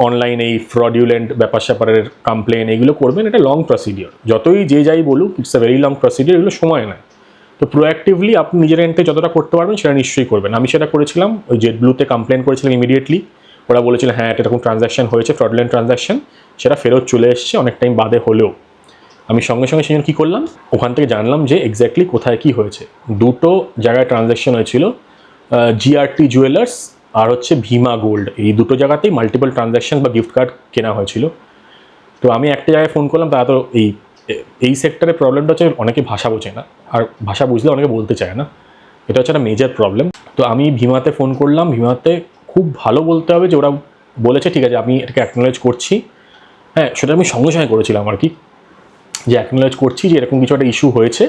অনলাইনে এই ফ্রডিউলেন্ট ব্যাপার স্যাপারের কমপ্লেন, এগুলো করবেন, এটা লং প্রসিডিওর। যতই যে যাই বলুক, it's a very long procedure, এগুলো সময় নেয়। তো প্রোঅ্যাক্টিভলি আপনি নিজের এন্ডে যতটা করতে পারবেন সেটা নিশ্চয়ই করবেন। আমি সেটা করেছিলাম, ওই জেট ব্লুতে কমপ্লেন করেছিলাম ইমিডিয়েটলি। ওরা বলেছিল হ্যাঁ, এটা এরকম ট্রানজ্যাকশন হয়েছে, ফ্রডুলেন্ট ট্রানজ্যাকশন, সেটা ফেরত চলে এসছে অনেক টাইম বাদে হলেও। আমি সঙ্গে সঙ্গে সেজন্য কী করলাম, ওখান থেকে জানলাম যে এক্স্যাক্টলি কোথায় কী হয়েছে। দুটো জায়গায় ট্রানজ্যাকশন হয়েছিল, জিআরটি জুয়েলার্স আর হচ্ছে ভীমা গোল্ড, এই দুটো জায়গাতেই মাল্টিপল ট্রানজ্যাকশন বা গিফট কার্ড কেনা হয়েছিল। তো আমি একটা জায়গায় ফোন করলাম, তারা তো এই সেক্টরের প্রবলেমটা হচ্ছে অনেকে ভাষা বোঝে না, আর ভাষা বুঝলে অনেকে বলতে চায় না, এটা হচ্ছে একটা মেজর প্রবলেম। তো আমি ভীমাতে ফোন করলাম, ভীমাতে খুব ভালো বলতে হবে যে ওরা বলেছে ঠিক আছে আমি এটাকে অ্যাকনোলেজ করছি। হ্যাঁ, সেটা আমি সঙ্গে সঙ্গে করেছিলাম আর কি, যে অ্যাকনোলেজ করছি যে এরকম কিছু একটা ইস্যু হয়েছে।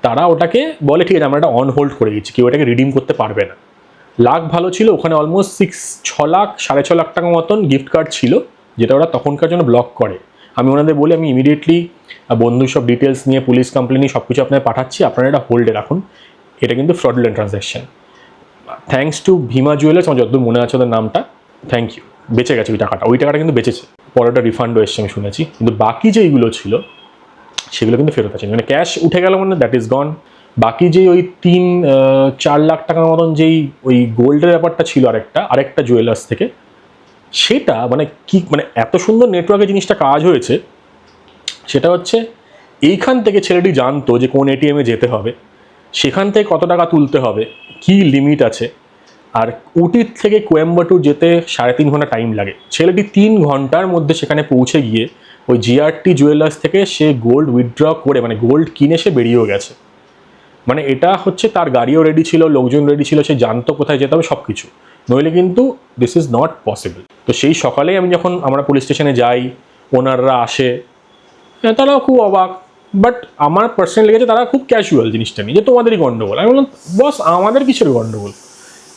তারা ওটাকে বলে ঠিক আছে আমরা এটা অন হোল্ড করে দিচ্ছি, কেউ এটাকে রিডিম করতে পারবে না। লাখ ভালো ছিল, ওখানে অলমোস্ট 6 লাখ 6.5 লাখ টাকা মতন গিফট কার্ড ছিল, যেটা ওরা তখনকার জন্য ব্লক করে। আমি ওনাদের বলি আমি ইমিডিয়েটলি বন্ধু সব ডিটেলস নিয়ে পুলিশ কমপ্লেন সব কিছু আপনার পাঠাচ্ছি, আপনারা এটা হোল্ডে রাখুন, এটা কিন্তু fraudulent transaction. Thanks to Bhima jewellers, আমার যতদূর মনে আছে ওদের নামটা, থ্যাংক ইউ, বেঁচে গেছে ওই টাকাটা কিন্তু বেঁচেছে। পরেটা রিফান্ডও এসছে আমি শুনেছি, কিন্তু বাকি যেইগুলো ছিল সেগুলো কিন্তু ফেরত আছে, মানে ক্যাশ উঠে গেল, মানে দ্যাট ইজ গন। বাকি যেই ওই 3-4 লাখ টাকার মতন যেই ওই গোল্ডের ব্যাপারটা ছিল আরেকটা জুয়েলার্স থেকে, সেটা মানে কি, মানে এত সুন্দর নেটওয়ার্কে জিনিসটা কাজ হয়েছে, সেটা হচ্ছে এইখান থেকে ছেলেটি জানতো যে কোন এটিএমে যেতে হবে, সেখান থেকে কত টাকা তুলতে হবে, কি লিমিট আছে, আর উটির থেকে কোয়েম্বাটুর যেতে 3.5 ঘন্টা টাইম লাগে। ছেলেটি 3 ঘন্টার মধ্যে সেখানে পৌঁছে গিয়ে ওই জিআরটি জুয়েলার্স থেকে সে গোল্ড উইথড্র করে, মানে গোল্ড কিনে সে বেরিয়েও গেছে। মানে এটা হচ্ছে তার গাড়িও রেডি ছিল, লোকজন রেডি ছিল, সে জানতো কোথায় যেতে হবে সব কিছু, নইলে কিন্তু দিস ইজ নট পসিবল। তো সেই সকালেই আমরা পুলিশ স্টেশনে যাই, ওনাররা আসে, তারাও খুব অবাক, বাট আমার পার্সোনালি লেগেছে তারা খুব ক্যাজুয়াল জিনিসটা নিয়ে, যে তোমাদেরই গন্ডগোল। আমি বললাম বস আমাদের কিসের গন্ডগোল?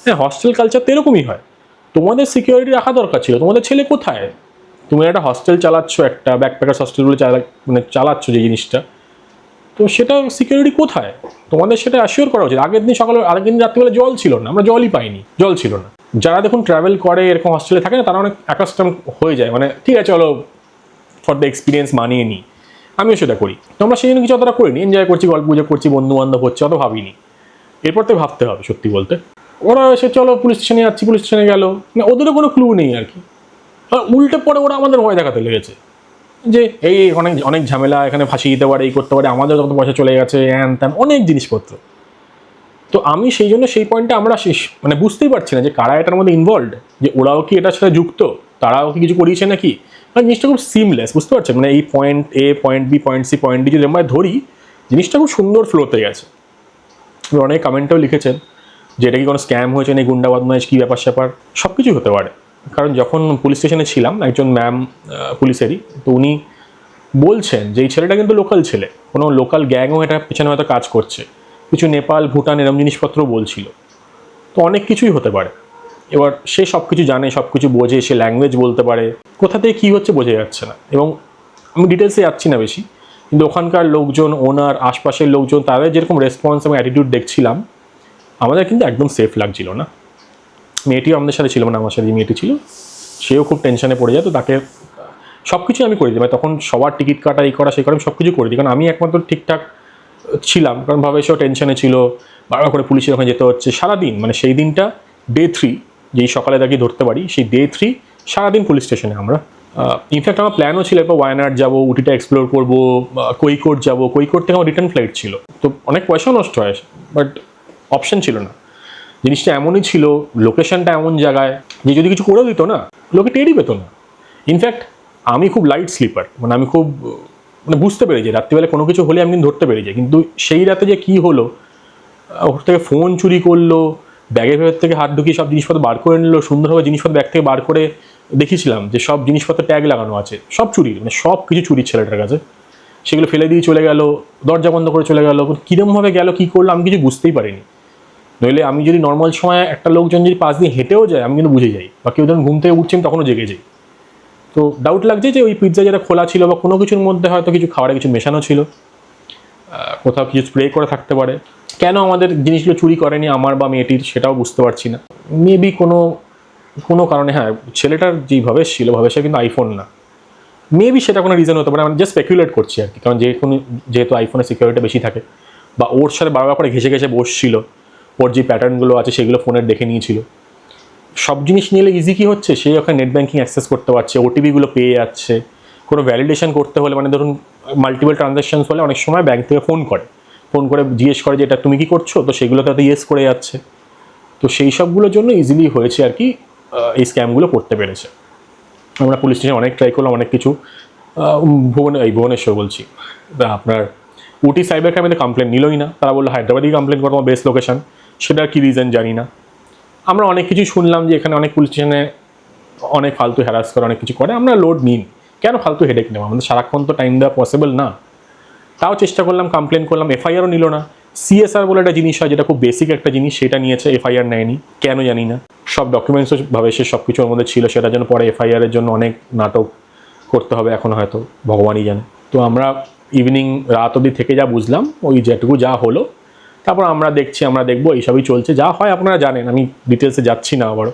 হ্যাঁ, হস্টেল কালচার তো এরকমই হয়, তোমাদের সিকিউরিটি রাখা দরকার ছিল, তোমাদের ছেলে কোথায়? তুমি একটা হস্টেল চালাচ্ছ, একটা ব্যাকপ্যাকার্স হস্টেলগুলো চালাচ্ছ যে জিনিসটা, তো সেটা সিকিউরিটি কোথায়? তোমাদের সেটা অ্যাসিওর করা উচিত। আগের দিন রাত্রিবেলা জল ছিল না, আমরা জলই পাইনি, জল ছিল না। যারা দেখুন ট্রাভেল করে এরকম হস্টেলে থাকে না, তারা অনেক অ্যাকাস্টম হয়ে যায়, মানে ঠিক আছে চলো ফর দ্য এক্সপিরিয়েন্স মানিয়ে নিই, আমিও সেটা করি। তো আমরা সেই জন্য কিছু অতটা করিনি, এনজয় করছি, গল্প গুজব করছি, বন্ধু বান্ধব হচ্ছে, অত ভাবিনি। এরপর তো ভাবতে হবে সত্যি বলতে। ওরা এসে চলো পুলিশ স্টেশনে যাচ্ছি, পুলিশ স্টেশনে গেল, মানে ওদেরও কোনো ক্লু নেই আর কি। উল্টে পরে ওরা আমাদের ভয় দেখাতে লেগেছে যে এই অনেক অনেক ঝামেলা, এখানে ফাঁসিয়ে দিতে পারে, এই করতে পারে, আমাদের যত পয়সা চলে গেছে, হ্যান ত্যান অনেক জিনিসপত্র। তো আমি সেই জন্য সেই পয়েন্টে আমরা মানে বুঝতেই পারছি না যে কারা এটার মধ্যে ইনভলভড, যে ওরাও কি এটার সাথে যুক্ত, তারাও কি কিছু করিয়েছে নাকি। মানে জিনিসটা খুব সিমলেস, বুঝতে পারছেন, মানে এই point A, point B, point C, point D যদি আমরা ধরি, জিনিসটা খুব সুন্দর ফ্লোতে গেছে। অনেক কমেন্টেও লিখেছেন যে এটা কি কোনো স্ক্যাম হয়েছে, না গুন্ডা বদমাইশ কী ব্যাপার স্যাপার, সব কিছুই হতে পারে। কারণ যখন পুলিশ স্টেশনে ছিলাম, একজন ম্যাম পুলিশেরই, তো উনি বলছেন যে এই ছেলেটা কিন্তু লোকাল ছেলে, কোনো লোকাল গ্যাংও এটা পেছনে হয়তো কাজ করছে, কিছু নেপাল ভুটান এরম জিনিসপত্র বলছিল। তো অনেক কিছুই হতে পারে। এবার সে সব কিছু জানে, সব কিছু বোঝে, সে ল্যাঙ্গুয়েজ বলতে পারে, কোথা থেকে কী হচ্ছে বোঝা যাচ্ছে না। এবং আমি ডিটেলসে যাচ্ছি না বেশি, কিন্তু ওখানকার লোকজন, ওনার আশপাশের লোকজন, তাদের যেরকম রেসপন্স এবং অ্যাটিটিউড দেখছিলাম, আমাদের কিন্তু একদম সেফ লাগছিল না। মেয়েটিও আমাদের সাথে ছিল, মানে আমার সাথে যে মেয়েটি ছিল সেও খুব টেনশনে পড়ে যায়। তো তাকে সব কিছু আমি করে দিই, মানে তখন সবার টিকিট কাটা, এই করা সেই করা, আমি সব কিছু করে দিই, কারণ আমি একমাত্র ঠিকঠাক ছিলাম। কারণ ভাবে সেও টেনশনে ছিল, বারবার করে পুলিশের ওখানে যেতে হচ্ছে সারাদিন। মানে সেই দিনটা ডে 3, যেই সকালে তাকে ধরতে পারি, সেই ডে 3 সারাদিন পুলিশ স্টেশনে আমরা। ইনফ্যাক্ট আমার প্ল্যানও ছিল এরপর ওয়ায়নাড যাবো, উটিটা এক্সপ্লোর করবো, কৈকোট যাবো, কৈকোট থেকে আমার রিটার্ন ফ্লাইট ছিল। তো অনেক পয়সাও নষ্ট হয়, বাট অপশন ছিল না। জিনিসটা এমনই ছিল, লোকেশনটা এমন জায়গায় যে যদি কিছু করে দিত না, লোকে টেরই পেতো না। ইনফ্যাক্ট আমি খুব লাইট স্লিপার, মানে আমি খুব মানে বুঝতে পেরে যাই রাত্রিবেলা কোনো কিছু হলে আমি কিন্তু ধরতে পেরে যাই। কিন্তু সেই রাতে যে কী হলো, ওর থেকে ফোন চুরি করলো, ব্যাগের ভেতর থেকে হাত ঢুকিয়ে সব জিনিসপত্র বার করে নিল, সুন্দরভাবে জিনিসপত্র ব্যাগ থেকে বার করে দেখেছিলাম যে সব জিনিসপত্র ট্যাগ লাগানো আছে, সব চুরি, মানে সব কিছু চুরির ছেলেটার কাছে। সেগুলো ফেলে দিয়ে চলে গেল, দরজা বন্ধ করে চলে গেল। কীরকমভাবে গেল, কী করলো, আমি কিছু বুঝতেই পারিনি। নইলে আমি যদি নর্মাল সময় একটা লোকজন যদি পাশ দিয়ে হেঁটেও যায়, আমি কিন্তু বুঝে যাই, বা কেউ যখন ঘুম থেকে উঠছেন তখনও জেগে যাই। তো ডাউট লাগছে যে ওই পিৎজা যেটা খোলা ছিল বা কোনো কিছুর মধ্যে হয়তো কিছু খাবারে কিছু মেশানো ছিল, কোথাও কিছু স্প্রে করে থাকতে পারে। কেন আমাদের জিনিসগুলো চুরি করেনি আমার বা মেয়েটির, সেটাও বুঝতে পারছি না। মেবি কোনো কোনো কারণে, হ্যাঁ ছেলেটার যেই ভবেশ ছিল, ভবেশে কিন্তু আইফোন না, মেবি সেটা কোনো রিজন হতে পারে। আমি জাস্ট স্পেকুলেট করছি আর কি, কারণ যেহেতু আইফোনের সিকিউরিটি বেশি থাকে, বা ওর সাথে বারবার করে ঘেসে ঘেসে বসছিল, ওর যে প্যাটার্নগুলো আছে সেগুলো ফোনের দেখে নিয়েছিল। সব জিনিস নিলে ইজি কী হচ্ছে, সে ওখানে নেট ব্যাঙ্কিং অ্যাক্সেস করতে পারছে, ওটিপিগুলো পেয়ে যাচ্ছে। কোনো ভ্যালিডেশন করতে হলে, মানে ধরুন মাল্টিপল ট্রানজ্যাকশনস হলে অনেক সময় ব্যাঙ্ক থেকে ফোন করে জিজ্ঞেস করে যে এটা তুমি কি করছো, তো সেগুলো তো ইয়েস করে যাচ্ছে। তো সেই সবগুলোর জন্য ইজিলি হয়েছে আর কি, এই স্ক্যামগুলো করতে পেরেছে। আমরা পুলিশ স্টেশনে অনেক ট্রাই করলাম, অনেক কিছু। ভুবনেশ্বর বলছি, আপনার উটি সাইবার ক্রাইমে কমপ্লেন নিলই না। তারা বললো হায়দ্রাবাদেই কমপ্লেন করো, আমার বেস্ট লোকেশন। সেটার কী রিজন জানি না। আমরা অনেক কিছু শুনলাম যে এখানে অনেক পুলিশ স্টেশনে অনেক ফালতু হ্যারাস করে, অনেক কিছু করে। আমরা লোড নিন, কেন ফালতু হেডেক নেব, আমাদের সারাক্ষণ তো টাইম দেওয়া পসিবল না। তাও চেষ্টা করলাম, কমপ্লেন করলাম, এফআইআরও নিল না। সিএসআর বলে একটা জিনিস হয়, যেটা খুব বেসিক একটা জিনিস, সেটা নিয়েছে, এফআইআর নেয়নি, কেন জানি না। সব ডকুমেন্টসও ভাবে সে সব কিছুর মধ্যে ছিল, সেটার জন্য পরে এফআইআরের জন্য অনেক নাটক করতে হবে এখন, হয়তো ভগবানই জানে। তো আমরা ইভিনিং রাত অবধি থেকে যা বুঝলাম, ওই যেটুকু যা হলো, তারপর আমরা দেখবো, এইসবই চলছে, যা হয় আপনারা জানেন। আমি ডিটেলসে যাচ্ছি না আবারও,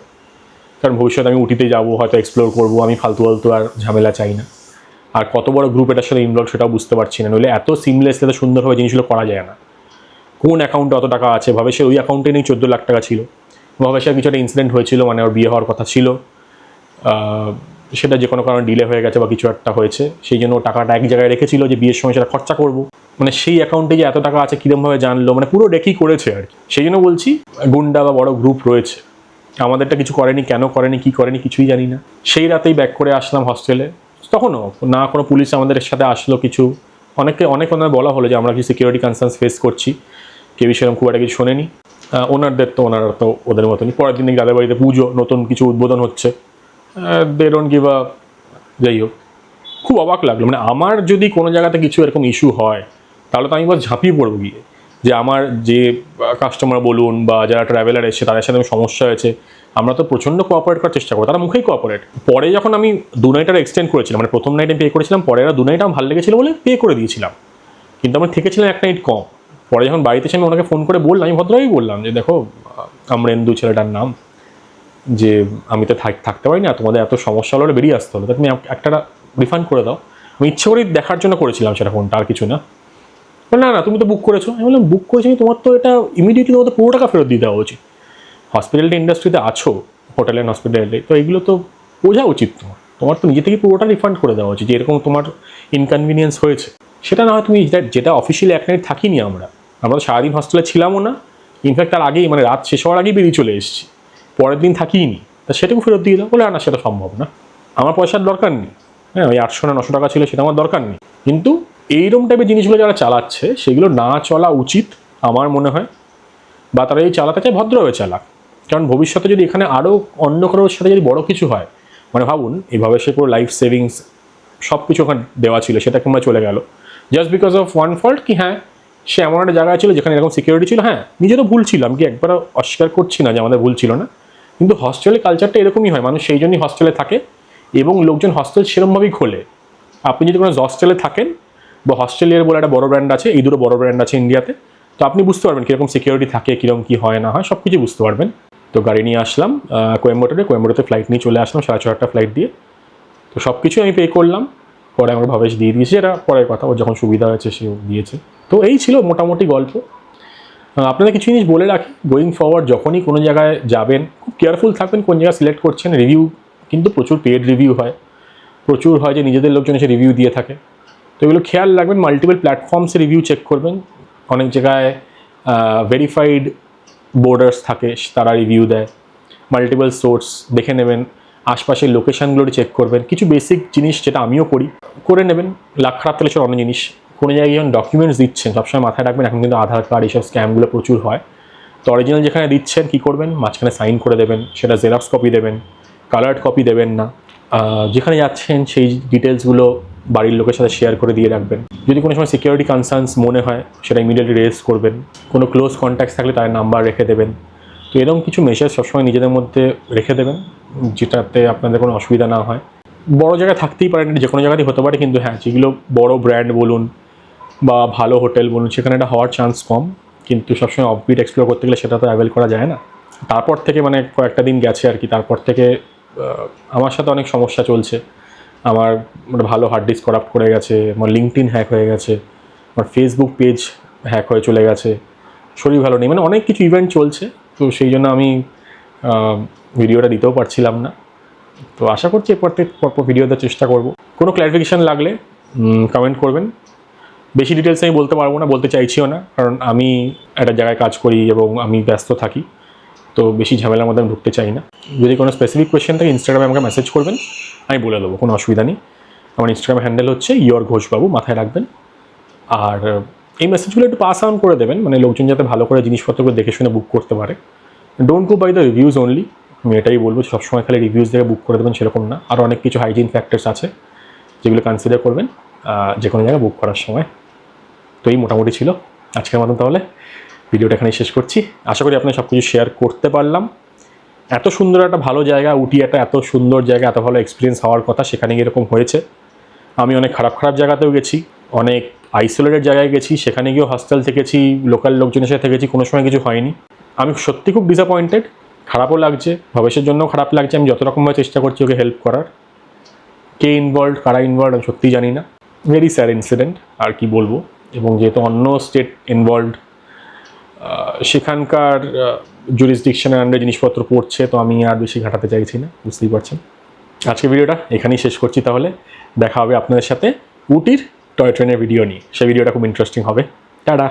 কারণ ভবিষ্যতে আমি উটিতে যাবো, হয়তো এক্সপ্লোর করবো, আমি ফালতু আর ঝামেলা চাই না। আর কত বড় গ্রুপ এটার সাথে ইনভলভ সেটাও বুঝতে পারছি না, নইলে এত সিমলেস, এত সুন্দরভাবে জিনিসগুলো করা যায় না। কোন অ্যাকাউন্টে অত টাকা আছে, ভাবে সে ওই অ্যাকাউন্টে নেই 14 লাখ টাকা ছিল। ভাবে সে কিছু একটা ইনসিডেন্ট হয়েছিল, মানে ওর বিয়ে হওয়ার কথা ছিল, সেটা যে কোনো কারণে ডিলে হয়ে গেছে বা কিছু একটা হয়েছে, সেই জন্য টাকাটা এক জায়গায় রেখেছিল যে বিয়ের সময় সেটা খরচা করবো। মানে সেই অ্যাকাউন্টে যে এত টাকা আছে কীরকমভাবে জানলো, মানে পুরো রেখেই করেছে আর কি। সেই জন্য বলছি, গুন্ডা বা বড় গ্রুপ রয়েছে। আমাদেরটা কিছু করেনি, কেন করেনি, কী করেনি, কিছুই জানি না। সেই রাতেই ব্যাক করে আসলাম হস্টেলে। তখনও না কোনো পুলিশ আমাদের সাথে আসলো, কিছু অনেক বলা হলো যে আমরা কি সিকিউরিটি কনসার্নস ফেস করছি, কেউ সেরকম খুব একটা কিছু শোনেনি। ওনারা তো ওদের মতনই। পরের দিন দাদের বাড়িতে পুজো, নতুন কিছু উদ্বোধন হচ্ছে, দে ডোন্ট গিভ আ। যাই হোক, খুব অবাক লাগলো। মানে আমার যদি কোনো জায়গাতে কিছু এরকম ইস্যু হয়, তাহলে তো আমি বস ঝাঁপিয়ে পড়বো গিয়ে, যে আমার যে কাস্টমার বলুন বা যারা ট্রাভেলার এসে তাদের সাথে সমস্যা হয়েছে, আমরা তো প্রচণ্ড কোঅপারেট করার চেষ্টা করবো, তারা মুখেই কোঅপারেট। পরে যখন আমি 2 নাইটার এক্সটেন্ড করেছিলাম, মানে প্রথম নাইটে পে করেছিলাম, পরে 2 নাইট আমার ভালো লেগেছিলো বলে পে করে দিয়েছিলাম, কিন্তু আমি থেকেছিলাম 1 নাইট কম। পরে যখন বাড়িতে এসে আমি ওনাকে ফোন করে বললাম, আমি ভদ্রভাবেই বললাম যে দেখো, আমরেন্দু ছেলেটার নাম, যে আমি তো থাকতে পারি না, তোমাদের এত সমস্যা হলে বেরিয়ে আসতে হলো, তা তুমি একটা রিফান্ড করে দাও। আমি ইচ্ছে করেই দেখার জন্য করেছিলাম সেটা ফোনটা, আর কিছু না। না তুমি তো বুক করেছো। আমি বললাম বুক করেছি, তোমার তো এটা ইমিডিয়েটলি তোমাদের পুরো টাকা ফেরত দিয়ে দেওয়া উচিত। হসপিটালিটি ইন্ডাস্ট্রিতে আছো, হোটেল অ্যান্ড হসপিটালিটি, তো এইগুলো তো বোঝা উচিত। তোমার তো নিজে থেকে পুরোটা রিফান্ড করে দেওয়া উচিত, যে এরকম তোমার ইনকনভিনিয়েন্স হয়েছে। সেটা না হয় তুমি যেটা অফিসিয়ালি 1 নাইট থাকিনি আমরা তো সারাদিন হস্টেলে ছিলামও না। ইনফ্যাক্ট তার আগেই, মানে রাত শেষ হওয়ার আগেই বেরিয়ে চলে এসেছি, পরের দিন থাকিনি। তা সেটাকে ফেরত দিয়ে দাও। বলে না, সেটা সম্ভব না, আমার পয়সার দরকার নেই। হ্যাঁ, ওই 800 না 900 টাকা ছিল, সেটা আমার দরকার নেই। কিন্তু এইরকম টাইপের জিনিসগুলো যারা চালাচ্ছে, সেগুলো না চলা উচিত আমার মনে হয়, বা তারা এই চালাতে চায় ভদ্রভাবে চালাক। কারণ ভবিষ্যতে যদি এখানে আরও অন্য কারোর সাথে যদি বড় কিছু হয়, মানে ভাবুন, এইভাবে সে পুরো লাইফ সেভিংস সব কিছু ওখানে দেওয়া ছিল, সেটা কিংবা চলে গেল just because of one fault. কি হ্যাঁ, সে এমন একটা জায়গায় ছিল যেখানে এরকম সিকিউরিটি ছিল। হ্যাঁ, নিজেরও ভুল ছিল, আমি কি একবারও অস্বীকার করছি না যে আমাদের ভুল ছিল না, কিন্তু হস্টেলের কালচারটা এরকমই হয়, মানুষ সেই জন্যই হস্টেলে থাকে এবং লোকজন হস্টেল সেরকমভাবেই খোলে। আপনি যদি কোনো হস্টেলে থাকেন বা হস্টেলিয়ার বলে একটা বড় ব্র্যান্ড আছে, এই দুটো বড় ব্র্যান্ড আছে ইন্ডিয়াতে, তো আপনি বুঝতে পারবেন কীরকম সিকিউরিটি থাকে, কীরকম কী হয় না হয়, সব কিছু বুঝতে পারবেন। তো গাড়ি নিয়ে আসলাম কোয়েম্বাটোরে ফ্লাইট নিয়ে চলে আসলাম 6:30 ফ্লাইট দিয়ে। তো সব কিছু আমি পে করলাম, পরে আমার ভবেশ দিয়ে দিয়েছি, এটা পরের কথা, ওর যখন সুবিধা হয়েছে সে দিয়েছে। তো এই ছিল মোটামুটি গল্প। আপনাদের কিছু জিনিস বলে রাখি, গোয়িং ফরওয়ার্ড যখনই কোনো জায়গায় যাবেন খুব কেয়ারফুল থাকবেন কোন জায়গা সিলেক্ট করছেন। রিভিউ কিন্তু প্রচুর পেড রিভিউ হয়, প্রচুর হয় যে নিজেদের লোকজন এসে রিভিউ দিয়ে থাকে, তো এগুলো খেয়াল রাখবেন। মাল্টিপল প্ল্যাটফর্মসে রিভিউ চেক করবেন, অনেক জায়গায় ভেরিফাইড বোর্ডার্স থাকে, তারা রিভিউ দেয়। মাল্টিপল সোর্স দেখে নেবেন, আশপাশের লোকেশানগুলো চেক করবেন, কিছু বেসিক জিনিস যেটা আমিও করি করে নেবেন। লাখ খারাপ তাহলে সব অন্য জিনিস। কোনো জায়গায় যখন ডকুমেন্টস দিচ্ছেন সবসময় মাথায় রাখবেন, এখন কিন্তু আধার কার্ড এইসব স্ক্যামগুলো প্রচুর হয়। তো অরিজিনাল যেখানে দিচ্ছেন কী করবেন, মাঝখানে সাইন করে দেবেন, সেটা জেরক্স কপি দেবেন, কালার্ড কপি দেবেন না। যেখানে যাচ্ছেন সেই ডিটেলসগুলো বাড়ির লোকের সাথে শেয়ার করে দিয়ে রাখবেন। যদি কোনো সময় সিকিউরিটি কনসার্নস মনে হয় সেটা ইমিডিয়েটলি রেজ করবেন। কোনো ক্লোজ কন্ট্যাক্টস থাকলে তার নাম্বার রেখে দেবেন। তো এরকম কিছু মেসেজ সবসময় নিজেদের মধ্যে রেখে দেবেন, যেটাতে আপনাদের কোনো অসুবিধা না হয়। বড় জায়গায় থাকতেই পারেন, যে কোনো জায়গাতেই হতে পারে, কিন্তু হ্যাঁ যেগুলো বড় ব্র্যান্ড বলুন বা ভালো হোটেল বলুন সেখানে এটা হওয়ার চান্স কম, কিন্তু সবসময় অফবিট এক্সপ্লোর করতে গেলে সেটা তো অ্যাভেল করা যায় না। তারপর থেকে মানে কয়েকটা দিন গেছে আর কি, তারপর থেকে আমার সাথে অনেক সমস্যা চলছে। আমার মানে ভালো হার্ড ডিস্ক করাপ্ট করে গেছে, আমার লিঙ্কডইন হ্যাক হয়ে গেছে, আমার ফেসবুক পেজ হ্যাক হয়ে চলে গেছে, শরীর ভালো নেই, মানে অনেক কিছু ইভেন্ট চলছে। তো সেই জন্য আমি ভিডিওটা দিতেও পারছিলাম না। তো আশা করছি এরপর থেকে পরপর ভিডিও দেওয়ার চেষ্টা করব। কোনো ক্ল্যারিফিকেশান লাগলে কমেন্ট করবেন। বেশি ডিটেলস আমি বলতে পারবো না, বলতে চাইছিও না, কারণ আমি একটা জায়গায় কাজ করি এবং আমি ব্যস্ত থাকি, তো বেশি ঝামেলার মধ্যে আমি ঢুকতে চাই না। যদি কোনো স্পেসিফিক কোয়েশ্চেন থাকে ইনস্টাগ্রামে আমাকে মেসেজ করবেন, আমি বলে দেবো, কোনো অসুবিধা নেই। আমার ইনস্টাগ্রাম হ্যান্ডেল হচ্ছে ইয়োর ঘোষবাবু, মাথায় রাখবেন। আর এই মেসেজগুলো একটু পাস অন করে দেবেন, মানে লোকজন যাতে ভালো করে জিনিসপত্রগুলো দেখে শুনে বুক করতে পারে। Don't go by the reviews only, আমি এটাই বলবো, সবসময় খালি রিভিউজ দেখে বুক করে দেবেন সেরকম না। আরও অনেক কিছু হাইজিন ফ্যাক্টরস আছে যেগুলো কনসিডার করবেন যে কোনো জায়গায় বুক করার সময়। তো এই মোটামুটি ছিল আজকের মতন, তাহলে ভিডিওটা এখানেই শেষ করছি। আশা করি আপনার সব কিছু শেয়ার করতে পারলাম। এত সুন্দর একটা ভালো জায়গা উটি, একটা এত সুন্দর জায়গা, এত ভালো এক্সপিরিয়েন্স হওয়ার কথা, সেখানে গিয়ে এরকম হয়েছে। আমি অনেক খারাপ খারাপ জায়গাতেও গেছি, অনেক আইসোলেটেড জায়গায় গেছি, সেখানে গিয়েও হস্টেল থেকেছি, লোকাল লোকজনের সাথে থেকেছি, কোনো সময় কিছু হয়নি। আমি সত্যি খুব ডিসঅ্যাপয়েন্টেড, খারাপও লাগছে, ভবিষ্যতের জন্যও খারাপ লাগছে। আমি যত রকমভাবে চেষ্টা করছি ওকে হেল্প করার, কে ইনভলভ কারা ইনভলভ আমি সত্যিই জানি না। ভেরি স্যাড ইনসিডেন্ট, আর কি বলবো। এবং যেহেতু অন্য স্টেট ইনভলভড, সেখানকার জুরিসডিকশনের আন্ডারে জিনিসপত্র পড়ছে, তো আমি আর বেশি ঘাটাতে চাইছি না, বুঝতেই পারছেন। আজকে ভিডিওটা এখানেই শেষ করছি, তাহলে দেখা হবে আপনাদের সাথে উটির টয় ট্রেনের ভিডিও নিয়ে। সেই ভিডিওটা খুব ইন্টারেস্টিং হবে। টাটা।